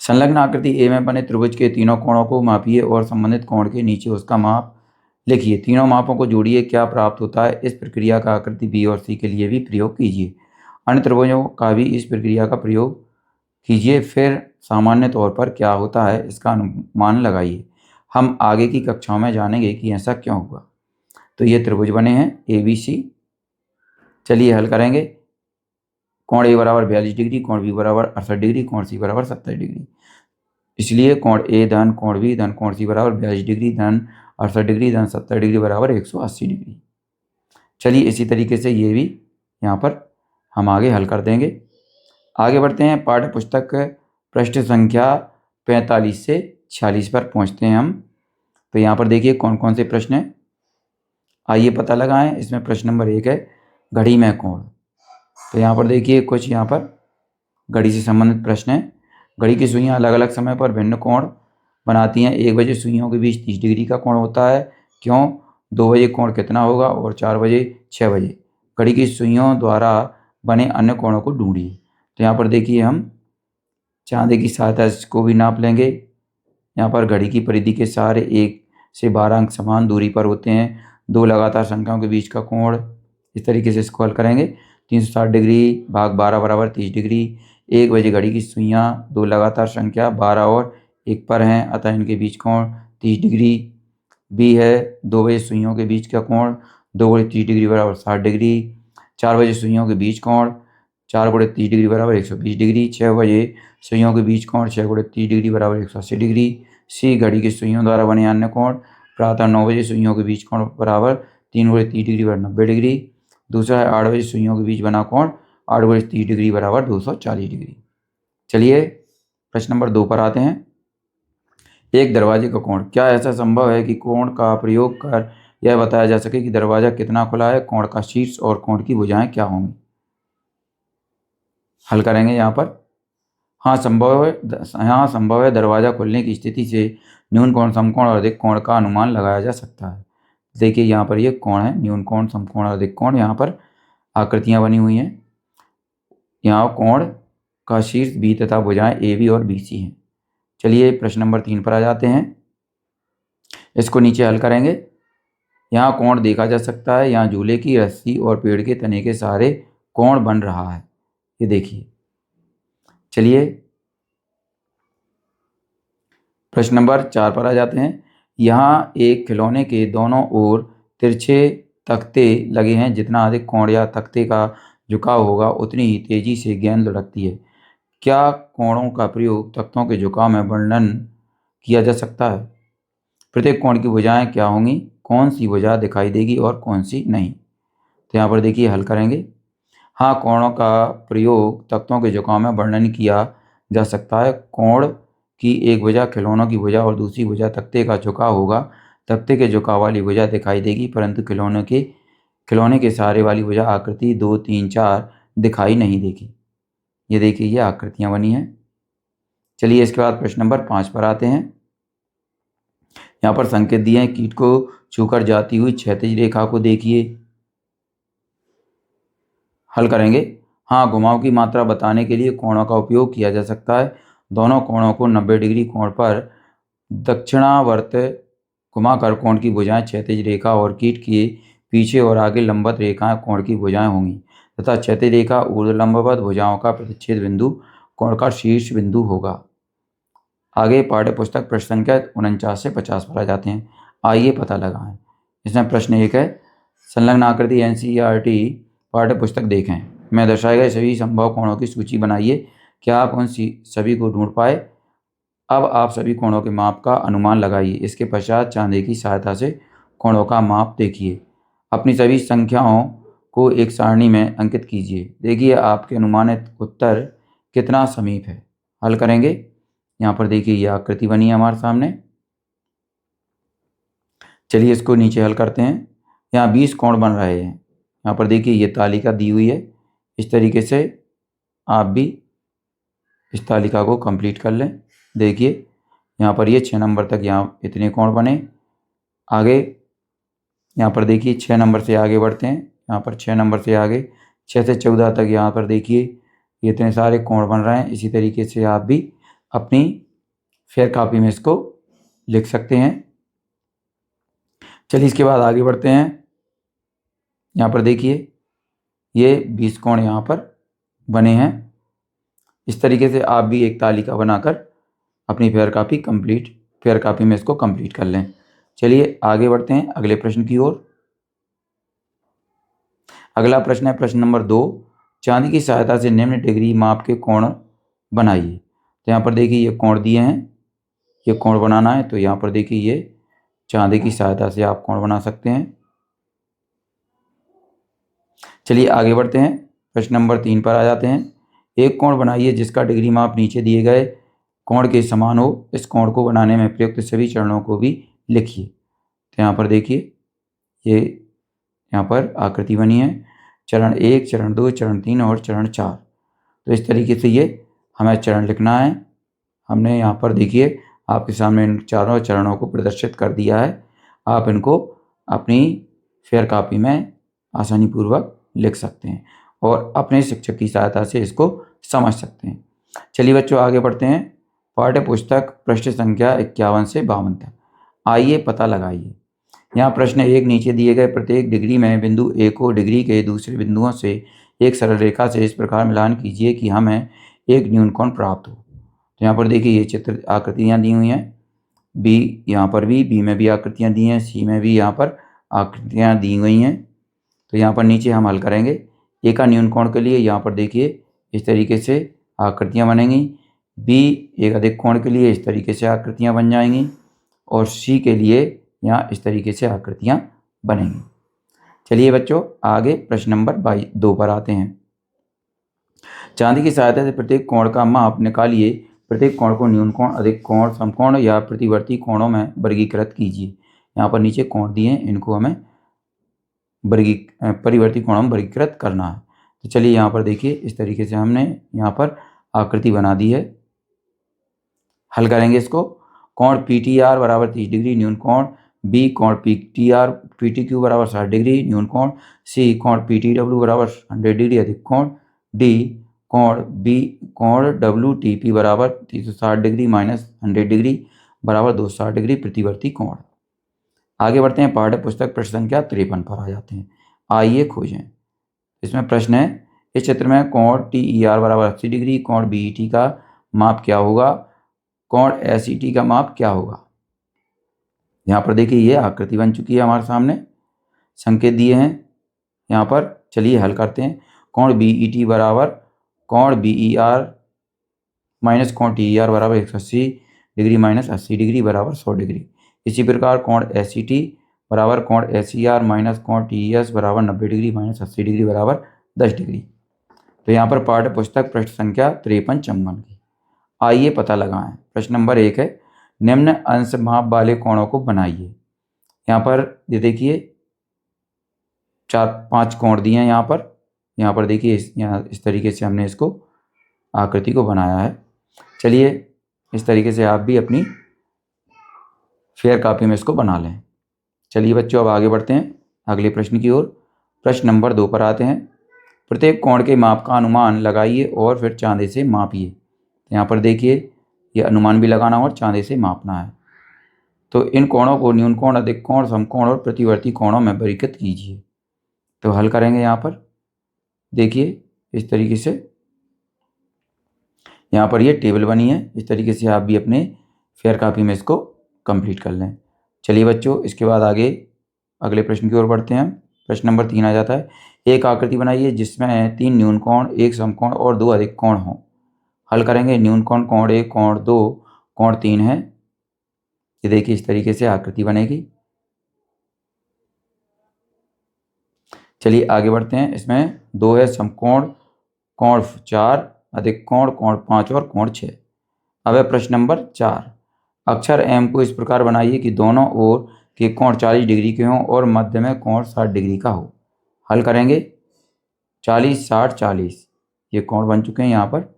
संलग्न आकृति ए में बने त्रिभुज के तीनों कोणों को मापिए और संबंधित कोण के नीचे उसका माप लिखिए। तीनों मापों को जोड़िए, क्या प्राप्त होता है। इस प्रक्रिया का आकृति बी और सी के लिए भी प्रयोग कीजिए। अन्य त्रिभुजों का भी इस प्रक्रिया का प्रयोग कीजिए, फिर सामान्य तौर पर क्या होता है इसका अनुमान लगाइए। हम आगे की कक्षाओं में जानेंगे कि ऐसा क्यों हुआ। तो ये त्रिभुज बने हैं ए बी सी। चलिए हल करेंगे। कोण ए बराबर 42 डिग्री, कोण बी बराबर 68 डिग्री, कोण सी बराबर 70 डिग्री। इसलिए कोण ए धन कोण बी धन कोण सी बराबर 42 डिग्री धन 68 डिग्री धन 70 डिग्री बराबर 180 डिग्री। चलिए इसी तरीके से ये भी यहाँ पर हम आगे हल कर देंगे। आगे बढ़ते हैं। पाठ्य पुस्तक पृष्ठ संख्या 45 से 46 पर पहुँचते हैं हम। तो यहाँ पर देखिए कौन कौन से प्रश्न हैं, आइए पता लगाएं। इसमें प्रश्न नंबर 1 है घड़ी में कोण। तो यहाँ पर देखिए कुछ यहाँ पर घड़ी से संबंधित प्रश्न हैं। घड़ी की सुइयाँ अलग अलग समय पर भिन्न कोण बनाती हैं। 1 बजे सुइयों के बीच 30 डिग्री का कोण होता है, क्यों। 2 बजे कोण कितना होगा, और 4 बजे 6 बजे। घड़ी की सुइयों द्वारा बने अन्य कोणों को ढूंढिए। तो यहाँ पर देखिए हम चांदी की सहायता को भी नाप लेंगे। यहाँ पर घड़ी की परिधि के सारे 1 से 12 अंक समान दूरी पर होते हैं। 2 लगातार संख्याओं के बीच का कोण, इस तरीके से इसको हल करेंगे। 360 डिग्री भाग 12 बराबर 30 डिग्री। 1 बजे घड़ी की सुइयाँ 2 लगातार संख्या 12 और 1 पर हैं, अतः इनके बीच कोण 30 डिग्री। बी है 2 बजे सुइयों के बीच का कोण 2 गुणे 30 डिग्री बराबर 60 डिग्री। 4 बजे सुइयों के बीच कोण 4 गुणे 30 डिग्री बराबर 120 डिग्री। 6 बजे सुइयों के बीच कोण 6 गुणे 30 डिग्री बराबर 180 डिग्री। सी घड़ी की सुइयों द्वारा बने अन्य कोण प्रातः 9 बजे सुइयों के बीच कोण बराबर 3 गुणे 30 डिग्री बराबर 90 डिग्री। दूसरा है 8 बजे सुइयों के बीच बना कोण 8 गुणे 30 डिग्री बराबर 240 डिग्री। चलिए प्रश्न नंबर 2 पर आते हैं। एक दरवाजे का कोण। क्या ऐसा संभव है कि कोण का प्रयोग कर यह बताया जा सके कि दरवाजा कितना खुला है। कोण का शीर्ष और कोण की भुजाएं क्या होंगी। हल करेंगे यहाँ पर। हाँ संभव है। दरवाजा खुलने की स्थिति से न्यून कोण समकोण और अधिक कोण का अनुमान लगाया जा सकता है। देखिए यहाँ पर ये कोण है, न्यून कोण समकोण और अधिक कोण। यहाँ पर आकृतियाँ बनी हुई हैं। यहाँ कोण का शीर्ष बी तथा भुजाएं ए बी और बी सी हैं। चलिए प्रश्न नंबर 3 पर आ जाते हैं। इसको नीचे हल करेंगे। यहाँ कोण देखा जा सकता है। यहाँ झूले की रस्सी और पेड़ के तने के सहारे कोण बन रहा है, ये देखिए। चलिए प्रश्न नंबर 4 पर आ जाते हैं। यहाँ एक खिलौने के दोनों ओर तिरछे तख्ते लगे हैं। जितना अधिक कोण या तख्ते का झुकाव होगा उतनी ही तेजी से गेंद लुढ़कती है। क्या कोणों का प्रयोग तख्तों के झुकाव में वर्णन किया जा सकता है। प्रत्येक कोण की भुजाएं क्या होंगी, कौन सी भुजा दिखाई देगी और कौन सी नहीं। तो यहाँ पर देखिए हल करेंगे। हाँ कोणों का प्रयोग तख्तों के झुकाव में वर्णन किया जा सकता है। कोण की एक भुजा खिलौनों की भुजा और दूसरी भुजा तख्ते का झुकाव होगा। तख्ते के झुकाव वाली भुजा दिखाई देगी, परंतु खिलौने के सहारे वाली भुजा आकृति 2, 3, 4 दिखाई नहीं देगी। ये देखिए ये आकृतियाँ बनी हैं। चलिए इसके बाद प्रश्न नंबर 5 पर आते हैं। यहाँ पर संकेत दिए हैं। कीट को छूकर जाती हुई क्षैतिज रेखा को देखिए। हल करेंगे। हाँ घुमाव की मात्रा बताने के लिए कोणों का उपयोग किया जा सकता है। दोनों कोणों को 90 डिग्री कोण पर दक्षिणावर्त घुमाकर कोण की भुजाएं क्षैतिज रेखा और कीट के पीछे और आगे लंबवत रेखाएं कोण की भुजाएं होंगी तथा क्षैतिज रेखा ऊर्ध्वलंबवत भुजाओं का प्रतिच्छेद बिंदु कोण का शीर्ष बिंदु होगा। आगे पाठ्य पुस्तक प्रश्न संख्या 49 से 50 पर आ जाते हैं। आइए पता लगाएं। इसमें प्रश्न 1 है संलग्न आकृति NCERT पाठ्य पुस्तक देखें। मैं दर्शाए गए सभी संभव कोणों की सूची बनाइए। क्या आप उन सभी को ढूंढ पाए। अब आप सभी कोणों के माप का अनुमान लगाइए। इसके पश्चात चांदी की सहायता से कोणों का माप देखिए। अपनी सभी संख्याओं को एक सारणी में अंकित कीजिए। देखिए आपके अनुमानित उत्तर कितना समीप है। हल करेंगे। यहाँ पर देखिए ये आकृति बनी है हमारे सामने। चलिए इसको नीचे हल करते हैं। यहाँ 20 कोण बन रहे हैं। यहाँ पर देखिए ये तालिका दी हुई है। इस तरीके से आप भी इस तालिका को कंप्लीट कर लें। देखिए यहाँ पर ये 6 नंबर तक यहाँ इतने कोण बने। आगे यहाँ पर देखिए 6 नंबर से आगे बढ़ते हैं। यहाँ पर 6 नंबर से आगे 6 से 14 तक यहाँ पर देखिए ये इतने सारे कोण बन रहे हैं। इसी तरीके से आप भी अपनी फेयर कॉपी में इसको लिख सकते हैं। चलिए इसके बाद आगे बढ़ते हैं। यहाँ पर देखिए ये 20 कोण यहाँ पर बने हैं। इस तरीके से आप भी एक तालिका बनाकर अपनी फेयर कॉपी में इसको कंप्लीट कर लें। चलिए आगे बढ़ते हैं अगले प्रश्न की ओर। अगला प्रश्न है प्रश्न नंबर 2। चांदी की सहायता से निम्न डिग्री माप के कोण बनाइए। तो यहाँ पर देखिए ये कोण दिए हैं, ये कोण बनाना है। तो यहाँ पर देखिए ये चांदी की सहायता से आप कोण बना सकते हैं। चलिए आगे बढ़ते हैं, प्रश्न नंबर 3 पर आ जाते हैं। एक कोण बनाइए जिसका डिग्री माप नीचे दिए गए कोण के समान हो। इस कोण को बनाने में प्रयुक्त सभी चरणों को भी लिखिए। तो यहाँ पर देखिए ये यहाँ पर आकृति बनी है, चरण 1, चरण 2, चरण 3 और चरण 4। तो इस तरीके से ये हमें चरण लिखना है। हमने यहाँ पर देखिए आपके सामने इन चारों चरणों को प्रदर्शित कर दिया है। आप इनको अपनी फेयर कॉपी में आसानीपूर्वक लिख सकते हैं और अपने शिक्षक की सहायता से इसको समझ सकते हैं। चलिए बच्चों आगे बढ़ते हैं। पाठ्य पुस्तक पृष्ठ संख्या 51 से 52 तक आइए पता लगाइए। यहाँ प्रश्न 1, नीचे दिए गए प्रत्येक डिग्री में बिंदु ए को डिग्री के दूसरे बिंदुओं से एक सरल रेखा से इस प्रकार मिलान कीजिए कि हमें एक न्यून कोण प्राप्त हो। तो यहाँ पर देखिए ये चित्र आकृतियाँ दी हुई हैं। बी यहाँ पर भी, बी में भी आकृतियाँ दी हैं, सी में भी यहाँ पर आकृतियाँ दी हुई हैं। तो यहाँ पर नीचे हम हल करेंगे। ए का न्यून कोण के लिए यहाँ पर देखिए इस तरीके से आकृतियाँ बनेंगी। बी एक अधिक कोण के लिए इस तरीके से आकृतियाँ बन जाएंगी और सी के लिए यहाँ इस तरीके से आकृतियाँ बनेंगी। चलिए बच्चों आगे प्रश्न नंबर 2 पर आते हैं। चांदी की सहायता से प्रत्येक कोण का माप निकालिए। प्रत्येक कोण को न्यून कोण, अधिक कोण, समकोण या प्रतिवर्ती कोणों में वर्गीकृत कीजिए। यहाँ पर नीचे कोण दिए हैं, इनको हमें परिवर्ती कोणों में वर्गीकृत करना है। तो चलिए यहाँ पर देखिए इस तरीके से हमने यहाँ पर आकृति बना दी है। हल करेंगे इसको। कोण PTR बराबर 30 डिग्री न्यून कोण, बी कोण PTQ बराबर 60 डिग्री न्यून कोण, सी कोण PTW बराबर 100 डिग्री अधिक कोण, डी कोण WTP बराबर 360 डिग्री माइनस 100 डिग्री बराबर 260 डिग्री प्रतिवर्ती कोण। आगे बढ़ते हैं, पाठ्य पुस्तक प्रश्न संख्या 53 पर आ जाते हैं। आइए खोजें। इसमें प्रश्न है, इस चित्र में कोण TER बराबर 80 डिग्री, कोण BET का माप क्या होगा, कोण SET का माप क्या होगा। यहाँ पर देखिए ये आकृति बन चुकी है हमारे सामने, संकेत दिए हैं यहाँ पर। चलिए हल करते हैं। कोण BET बराबर कोण BER माइनस कोण TER बराबर 180 डिग्री माइनस 80 डिग्री बराबर 100 डिग्री। इसी प्रकार कोण SET बराबर कोण SER माइनस कोण TES बराबर 90 डिग्री माइनस 80 डिग्री बराबर 10 डिग्री। तो यहाँ पर पाठ्य पुस्तक पृष्ठ संख्या 53 चंबन की। आइए पता लगाएं। प्रश्न नंबर 1 है, निम्न अंश माप वाले कोणों को बनाइए। यहाँ पर ये देखिए 4-5 कोण दिए हैं यहाँ पर देखिए इस तरीके से हमने इसको आकृति को बनाया है। चलिए इस तरीके से आप भी अपनी फेयर कॉपी में इसको बना लें। चलिए बच्चों अब आगे बढ़ते हैं अगले प्रश्न की ओर। प्रश्न नंबर 2 पर आते हैं। प्रत्येक कोण के माप का अनुमान लगाइए और फिर चांदे से मापिए। यहाँ पर देखिए ये अनुमान भी लगाना और चांदे से मापना है। तो इन कोणों को न्यून कोण, अधिक कोण, समकोण और प्रतिवर्ती कोणों में वर्गीकृत कीजिए। तो हल करेंगे। यहाँ पर देखिए इस तरीके से यहाँ पर ये टेबल बनी है। इस तरीके से आप भी अपने फेयर कॉपी में इसको कंप्लीट कर लें। चलिए बच्चों इसके बाद आगे अगले प्रश्न की ओर बढ़ते हैं। प्रश्न नंबर 3 आ जाता है। एक आकृति बनाइए जिसमें 3 न्यून कोण, 1 समकोण और 2 अधिक कोण हों। हल करेंगे। न्यून कोण, कोण 1, कोण 2, कोण 3 है। ये देखिए इस तरीके से आकृति बनेगी। चलिए आगे बढ़ते हैं। इसमें 2 है समकोण, कोण 4 अधिक कोण, कोण 5 और कोण 6। अब है प्रश्न नंबर 4। अक्षर M को इस प्रकार बनाइए कि दोनों ओर के कोण 40 डिग्री के हों और मध्य में कोण 60 डिग्री का हो। हल करेंगे। 40, 60, 40 ये कोण बन चुके हैं यहाँ पर।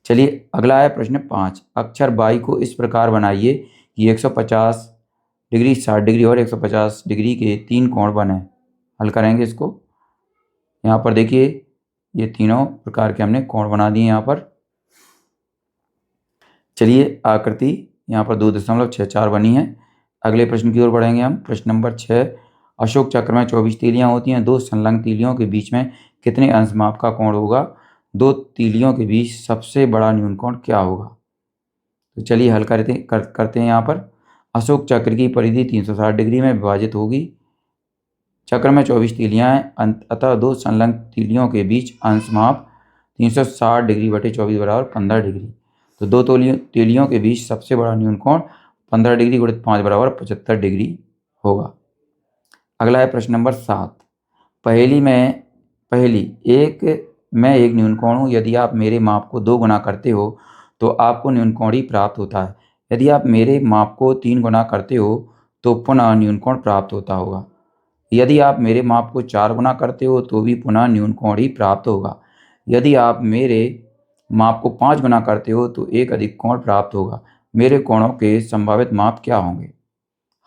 चलिए अगला है प्रश्न 5। अक्षर Y को इस प्रकार बनाइए कि 150 डिग्री, 60 डिग्री और 150 डिग्री के 3 कोण बने। हल करेंगे इसको। यहाँ पर देखिए ये तीनों प्रकार के हमने कोण बना दिए यहाँ पर। चलिए आकृति यहाँ पर 2.64 बनी है। अगले प्रश्न की ओर बढ़ेंगे हम। प्रश्न नंबर 6, अशोक चक्र में 24 तीलियां होती हैं। दो संलग्न तीलियों के बीच में कितने अंश माप का कोण होगा? दो तीलियों के बीच सबसे बड़ा न्यून कोण क्या होगा? तो चलिए हल करते हैं यहाँ पर। अशोक चक्र की परिधि 360 डिग्री में विभाजित होगी। चक्र में 24 तीलियां हैं, अतः दो संलग्न तीलियों के बीच अंश माप 360 डिग्री बटे 24 बराबर 15 डिग्री। तो दो तीलियों के बीच सबसे बड़ा न्यून कोण 15 डिग्री गुणित 5 बराबर 75 डिग्री होगा। अगला है प्रश्न नंबर 7। पहली एक न्यून कोण हूँ। यदि आप मेरे माप को 2 गुना करते हो तो आपको न्यून कोण ही प्राप्त होता है। यदि आप मेरे माप को 3 गुना करते हो तो पुनः न्यून कोण प्राप्त होता होगा। यदि आप मेरे माप को 4 गुना करते हो तो भी पुनः न्यून कोण ही प्राप्त होगा। यदि आप मेरे माप को 5 गुना करते हो तो एक अधिक कोण प्राप्त होगा। मेरे कोणों के संभावित माप क्या होंगे?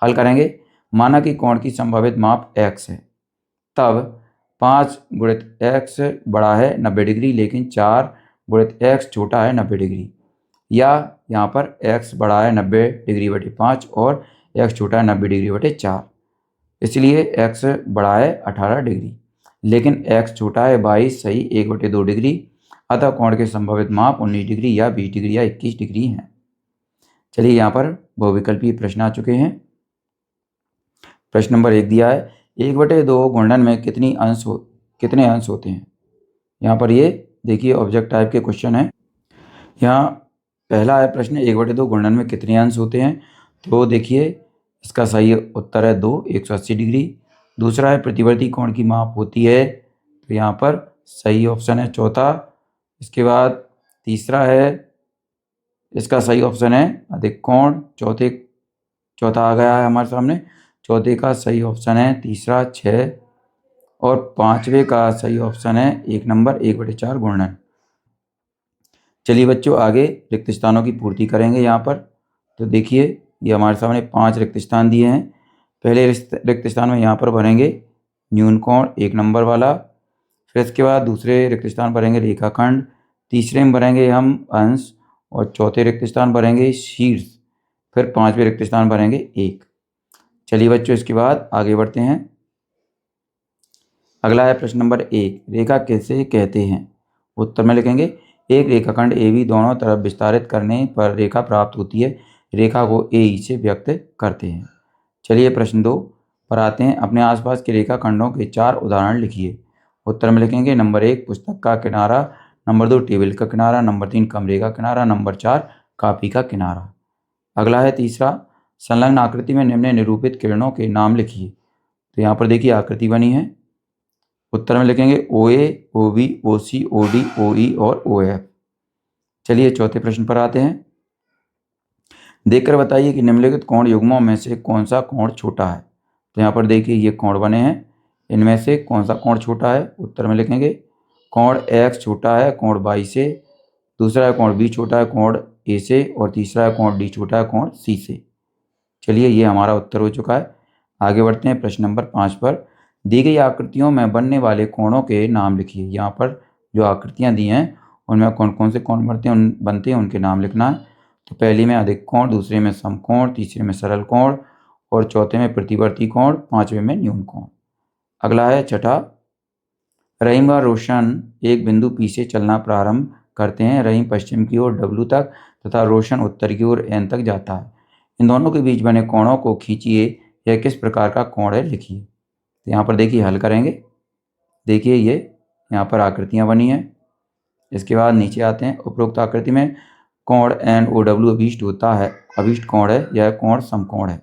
हल करेंगे। माना कि कोण की संभावित माप x है, तब 5 गुणित x बड़ा है 90 डिग्री, लेकिन 4 गुणित x छोटा है 90 डिग्री। या यहाँ पर x बड़ा है 90 डिग्री बटे 5 और x छोटा है 90 डिग्री बटे 4, इसलिए x बड़ा है 18 डिग्री, लेकिन x छोटा है 22 सही 1/2 डिग्री। अतः कोण के संभावित माप 19 डिग्री या 20 डिग्री या 21 डिग्री हैं। चलिए यहाँ पर बहुविकल्पीय प्रश्न आ चुके हैं। प्रश्न नंबर 1 दिया है 1/2 घूर्णन में कितने अंश होते हैं? यहाँ पर ये देखिए ऑब्जेक्ट टाइप के क्वेश्चन है। यहाँ पहला है प्रश्न 1/2 घूर्णन में कितने अंश होते हैं? तो देखिए इसका सही उत्तर है 2, 180 डिग्री। दूसरा है प्रतिवर्ती कोण की माप होती है, तो यहाँ पर सही ऑप्शन है चौथा। इसके बाद तीसरा है, इसका सही ऑप्शन है अधिक कोण। चौथा आ गया है हमारे सामने। चौथे का सही ऑप्शन है तीसरा 6 और पांचवे का सही ऑप्शन है 1 नंबर 1/4 घूर्णन। चलिए बच्चों आगे रिक्त स्थानों की पूर्ति करेंगे यहाँ पर। तो देखिए ये हमारे सामने 5 रिक्त स्थान दिए हैं। पहले रिक्त स्थान में यहाँ पर भरेंगे न्यून कोण 1 नंबर वाला, फिर इसके बाद दूसरे रिक्त स्थान भरेंगे रेखाखंड, तीसरे में भरेंगे हम अंश और चौथे रिक्त स्थान भरेंगे शीर्ष, फिर पांचवें रिक्त स्थान भरेंगे 1। चलिए बच्चों इसके बाद आगे बढ़ते हैं। अगला है प्रश्न नंबर 1, रेखा किसे कहते हैं? उत्तर में लिखेंगे एक रेखाखंड AB दोनों तरफ विस्तारित करने पर रेखा प्राप्त होती है। रेखा को AE से व्यक्त करते हैं। चलिए प्रश्न 2 पर आते हैं। अपने आसपास के रेखाखंडों के 4 उदाहरण लिखिए। उत्तर में लिखेंगे नंबर 1 पुस्तक का किनारा, नंबर 2 टेबल का किनारा, नंबर 3 कमरे का किनारा, नंबर 4 कॉपी का किनारा। अगला है तीसरा, संलग्न आकृति में निम्न निरूपित किरणों के नाम लिखिए। तो यहाँ पर देखिए आकृति बनी है। उत्तर में लिखेंगे OA, OB, OC, OD, OE और OF। चलिए चौथे प्रश्न पर आते हैं। देखकर बताइए कि निम्नलिखित कोण युग्मों में से कौन सा कोण छोटा है। तो यहाँ पर देखिए ये कोण बने हैं, इनमें से कौन सा कोण छोटा है? उत्तर में लिखेंगे कोण X छोटा है कोण Y से, दूसरा है कोण B छोटा है कोण A से और तीसरा है कोण D छोटा है कोण C से। चलिए ये हमारा उत्तर हो चुका है। आगे बढ़ते हैं प्रश्न नंबर 5 पर। दी गई आकृतियों में बनने वाले कोणों के नाम लिखिए। यहाँ पर जो आकृतियाँ दी हैं उनमें कौन कौन से कोण बनते हैं उनके नाम लिखना है। तो पहली में अधिक कोण, दूसरे में समकोण, तीसरे में सरल कोण और चौथे में प्रतिवर्ती कोण, पांचवें में न्यून कोण। अगला है छठा, रहीम व रोशन एक बिंदु P से चलना प्रारंभ करते हैं। रहीम पश्चिम की ओर W तक तथा रोशन उत्तर की ओर N तक जाता है। इन दोनों के बीच बने कोणों को खींचिए। यह किस प्रकार का कोण है लिखिए। तो यहाँ पर देखिए हल करेंगे। देखिए ये यहाँ पर आकृतियाँ बनी हैं। इसके बाद नीचे आते हैं। उपरोक्त आकृति में कोण NOW अभिष्ट कोण है, यह कोण समकोण है।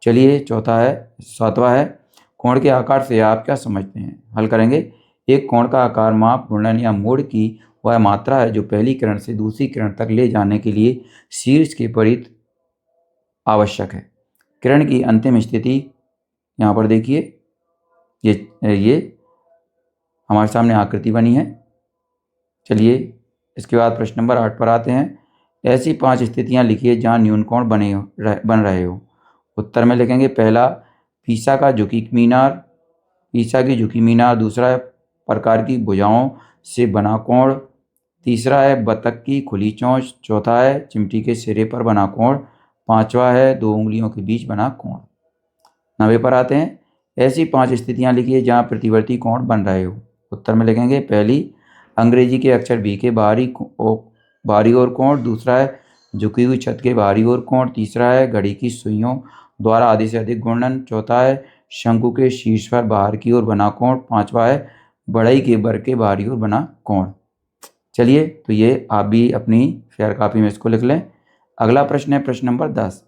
चलिए सातवां है, कोण के आकार से आप क्या समझते हैं? हल करेंगे। एक कोण का आकार माप, घूर्णन या मोड़ की वह मात्रा है जो पहली किरण से दूसरी किरण तक ले जाने के लिए शीर्ष के परित आवश्यक है। किरण की अंतिम स्थिति यहाँ पर देखिए ये हमारे सामने आकृति बनी है। चलिए इसके बाद प्रश्न नंबर 8 पर आते हैं। ऐसी 5 स्थितियां लिखिए जहां न्यून कोण बन रहे हो। उत्तर में लिखेंगे पहला, पीसा का झुकी मीनार, ईसा की झुकी मीनार, दूसरा है प्रकार की भुजाओं से बना कोण, तीसरा है बतख की खुली चोंच, चौथा है चिमटी के सिरे पर बना कोण, पांचवा है दो उंगलियों के बीच बना कोण। 90 पर आते हैं। ऐसी 5 स्थितियां लिखिए जहां प्रतिवर्ती कोण बन रहे हो। उत्तर में लिखेंगे पहली, अंग्रेजी के अक्षर बी के बाहरी ओर कोण, दूसरा है झुकी हुई छत के बाहरी ओर कोण, तीसरा है घड़ी की सुइयों द्वारा आधे से अधिक घूर्णन, चौथा है शंकु के शीर्ष पर बाहर की ओर बना कोण, पांचवा है बढ़ई के बर के बाहरी ओर बना कोण। चलिए, तो ये आप भी अपनी फेयर कॉपी में इसको लिख लें। अगला प्रश्न है प्रश्न नंबर 10।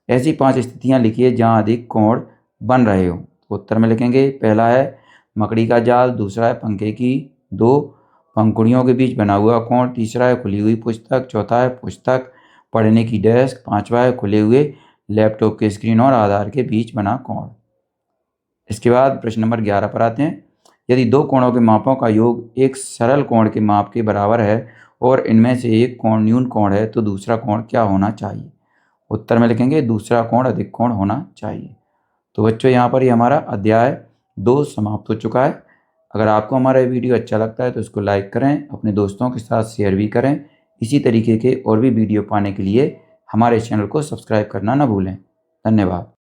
ऐसी 5 स्थितियां लिखिए जहां अधिक कोण बन रहे हो। उत्तर में लिखेंगे पहला है मकड़ी का जाल, दूसरा है पंखे की 2 पंखुड़ियों के बीच बना हुआ कोण, तीसरा है खुली हुई पुस्तक, चौथा है पुस्तक पढ़ने की डेस्क, पांचवा है खुले हुए लैपटॉप के स्क्रीन और आधार के बीच बना कोण। इसके बाद प्रश्न नंबर 11 पर आते हैं। यदि दो कोणों के मापों का योग एक सरल कोण के माप के बराबर है और इनमें से एक कोण न्यून कोण है तो दूसरा कोण क्या होना चाहिए। उत्तर में लिखेंगे दूसरा कोण अधिक कोण होना चाहिए। तो बच्चों, यहाँ पर ही हमारा अध्याय 2 समाप्त हो चुका है। अगर आपको हमारा वीडियो अच्छा लगता है तो इसको लाइक करें, अपने दोस्तों के साथ शेयर भी करें। इसी तरीके के और भी वीडियो पाने के लिए हमारे चैनल को सब्सक्राइब करना न भूलें। धन्यवाद।